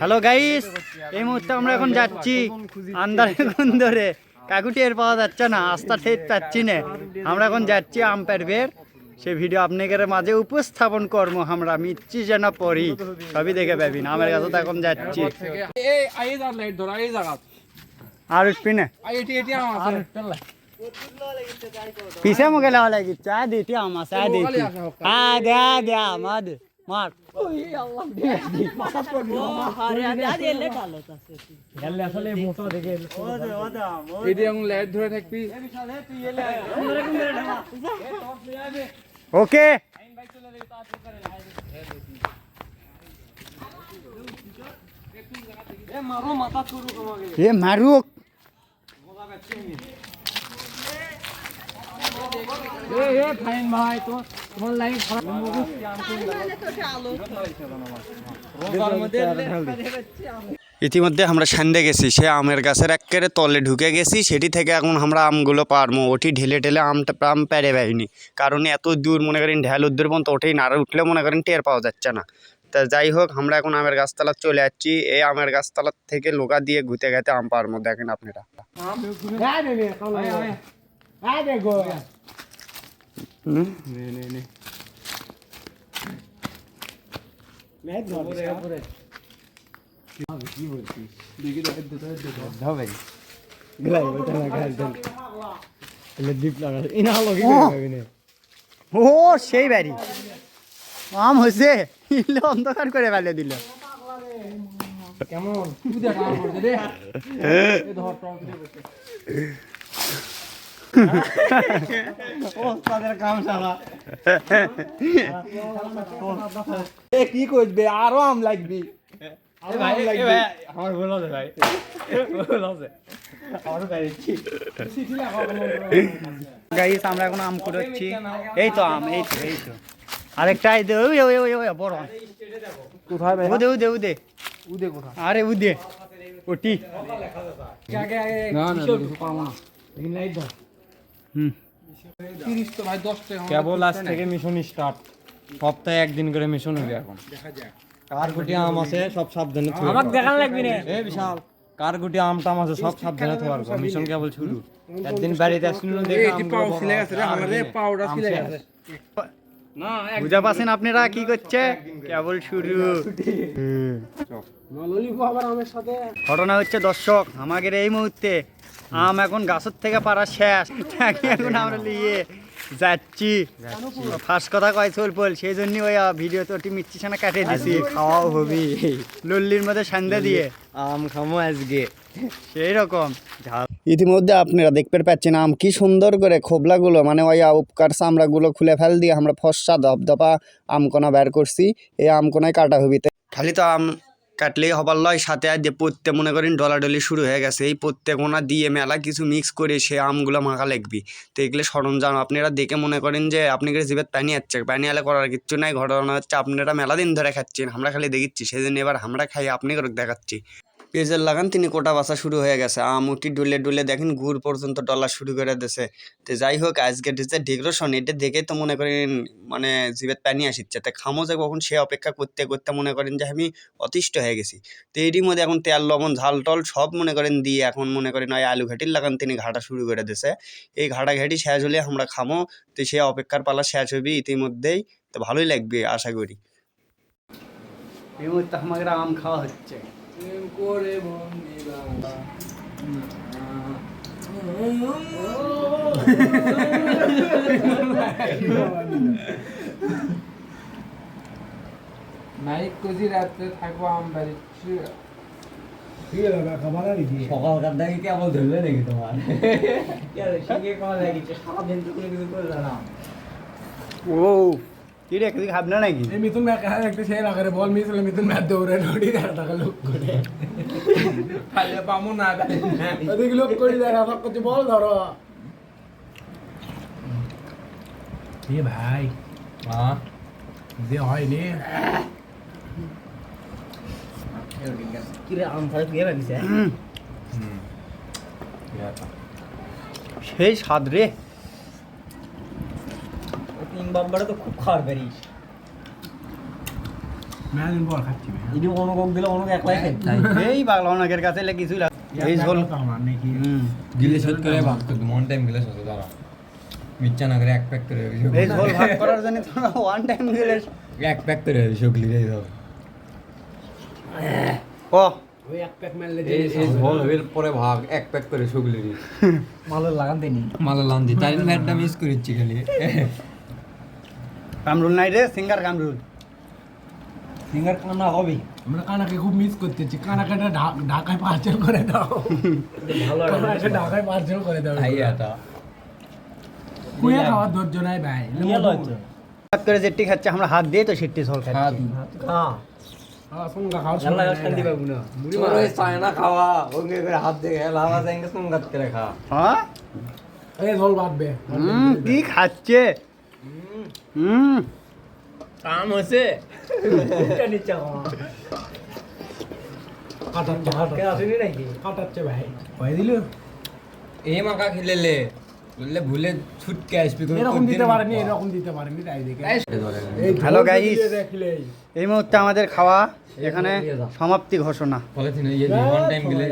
Hello guys, এই মুহূর্তে আমরা এখন যাচ্ছি আন্দারকুন ধরে। কাকু টের পাওয়া যাচ্ছে না, আস্থা ঠেট পাচ্ছি না। আমরা এখন যাচ্ছি আম্পায়ার বের, সে ভিডিও আপনাদের মাঝে উপস্থাপন করবো। আমরা মিচ্ছি যেন পড়ি সবই দেখে পাবি না। আমার কাছে তো এখন যাচ্ছি আর স্পিনে পিছে মুখে লেওয়া লাগি চা দিতি আমার চা দিতি দে আমার মার ওকে মারুক ইতিমধ্যে আমরা সান্দে গেছি, সে আমের গাছের একেবারে তলে ঢুকে গেছি। সেটি থেকে এখন আমরা আমগুলো পারবো। ওটি ঢেলে ঢেলে আম পেরে পাইনি, কারণ এত দূর মনে করেন ঢেল উদ্দূর পর্যন্ত ওঠেই না, আর উঠলে মনে করেন টের পাওয়া যাচ্ছে না। তা যাই হোক, আমরা এখন আমের গাছতলা চলে যাচ্ছি। এই আমের গাছতলা থেকে লোকা দিয়ে ঘুরতে গেতে আম পারবো। দেখেন আপনারা ও সেই বাড়ি আম হয়েছে, অন্ধকার করে ফেলে দিল। কেমন কি করবে, আরো আম লাগবি। আমার ভুল আছে ভাই, গাইস আমরা এখন আম কুড়াচ্ছি। এই তো আম, এই তো আরেকটা বড় কোথায় উদে আরে উদে ওটি কেবল আজ থেকে মিশন স্টার্ট। সপ্তাহে একদিন করে মিশন হবে। এখন কার গুটি আম আছে সব সাবধানে আমাকে দেখান লাগবে না। এই বিশাল কার গুটি আমটা আছে সব সাবধানে থাকবার মিশন কেবল শুরু। একদিন বাড়িতে আসলো দেখে বুঝা পাচ্ছেন আপনারা কি করছে, কেবল শুরু। ঘটনা হচ্ছে দর্শক, আমাদের এই মুহূর্তে আম এখন গাছের থেকে পারা শেষ, এখন আমরা নিয়ে যাচ্ছি। ফার্স্ট কথা কয় চলপল, সেই জন্য ওই ভিডিও তো মিষ্টি ছানা কাটিয়ে দিছি। খাওয়াও হবি লল্লির মধ্যে সন্ধ্যা দিয়ে আম খামো আজকে সেই রকম। ইতিমধ্যে আপনারা দেখতে পাচ্ছেন আম কি সুন্দর করে খোবলাগুলো মানে ওই উপকার চামড়াগুলো খুলে ফেল দিয়ে আমরা ফর্সা ধপধপা আমকোনা বের করছি। এই আমকোনায় কাটা হবি, খালি তো আম কাটলেই হবার লয়, সাথে আর যে পড়তে মনে করেন ডলাডলি শুরু হয়ে গেছে। এই পড়তে কোনা দিয়ে মেলা কিছু মিক্স করে সে আমগুলো মাখা লাগবি। তো এগুলো সরঞ্জাম আপনারা দেখে মনে করেন যে আপনি জিভের পানি আসছে, পানি আলে করার কিচ্ছু নাই। ঘটনা হচ্ছে আপনারা মেলা দিন ধরে খাচ্ছেন, আমরা খালি দেখিচ্ছি, সেই জন্য এবার আমরা খাই আপনি করে দেখাচ্ছি। পেজের লাগান তিনি কোটা বাসা শুরু হয়ে গেছে, আম উঠি ডুলে দেখেন গুড় পর্যন্ত ডলা শুরু করে দিয়েছে। তো যাই হোক, আজকের যে ডেকোরেশন এটা দেখে তো মনে করেন মানে জিভের পানি আসিচ্ছে। তো খামো যে কখন সে অপেক্ষা করতে করতে মনে করেন যে আমি অতিষ্ঠ হয়ে গেছি। তো এরই মধ্যে এখন তেল লবণ ঝাল টল সব মনে করেন দিয়ে এখন মনে করেন ওই আলু ঘাটির লাগান তিনি ঘাটা শুরু করে দিয়েছে। এই ঘাটাঘাটি শেষ হলে আমরা খামো। তো সে অপেক্ষার পালা শেষ হবি ইতিমধ্যেই, তো ভালোই লাগবে আশা করি। এই মুহূর্তে আমাদের আম খাওয়া হচ্ছে। নাইক কজি রাতে থাকবো আম বাড়ি সকালকার দাগে কেবল ধরলে নাকি তোমার সঙ্গে কমা লাগিছে সারাদিন তো কোনো কিছু করলে না। ও কি রে, কিছু খাব না নাকি? মিথুন ম্যাচ একটা সেই লাগারে বল মিস হলে মিথুন ম্যাচ দৌড়ে নড়ি টাকা লোক করে খাইলে পামু না ওদিকে লোক করে দেখা সব কিছু বল ধরো। এ ভাই হ্যাঁ যে হয়নি কিরে আম খাই খেয়ে লাগিছে সেই স্বাদ রে। তিন বাম্বারে তো খুব খাওয়ার পারিস। মেলাদিন পর খাচ্ছি ভাই। যদি অনুভব দিলে অনুভব একলাই খাইতে চাই এই বাংলা অনেকের কাছে এলে কিছুই লাগে এই ঝোল তো আমার নাকি গিলে শোধ করে ভাগ করতে মন টাইম গিলে শোধ দাঁড়া মিচ্ছা না করে এক প্যাক করে এই ঝোল ভাগ করার জন্য তোমরা ওয়ান টাইম গেলে এক প্যাক করে শুকলি এই দাও ও ওই এক প্যাক মেললে এই ঝোল হইল পরে ভাগ এক প্যাক করে শুকলি মালের লাগান দেনি মালা লান্দি তাই ম্যাটটা মিস করেছি খালি কামরুল নাই রে সিঙ্গার কামরুল সিঙ্গার কানা হবে আমরা কানাকে খুব মিস করতেছি কানাকাটা ঢাকায় পার্সেল করে দাও ভালো কানাকে ঢাকায় পার্সেল করে দাও আইয়াটা কুয়া খাওয়ার ধৈর্য নাই ভাই হাত করে যেটি খাচ্ছে আমরা হাত দিয়ে তো সেটি ঝোল খাচ্ছি খা সঙ্গা খাওয়া জানলা শান্তি পাবো না তোর ওই চায়না খাওয়া ওকে করে হাত দিয়ে লাভা যাইঙ্গে সঙ্গাত করে খা হ্যাঁ এই ঝোল বাঁধবে কি খাচ্ছে কাম হচ্ছে এটা নিচে খাওয়া কাটাচ্ছে কে আসেনি নাকি কাটাচ্ছে ভাই হয়ে দিল এই মাকা খেলেলে বললে ভুলে ছুটকে আসবি এরকম দিতে পারেনি এরকম দিতে পারেনি তাই দেখে এই হ্যালো ঝোল গাইস দিয়ে দেখলেই এই মুহূর্তে আমাদের খাওয়া এখানে সমাপ্তি ঘোষণা পলিথিন ইয়ে ওয়ান টাইম গেলে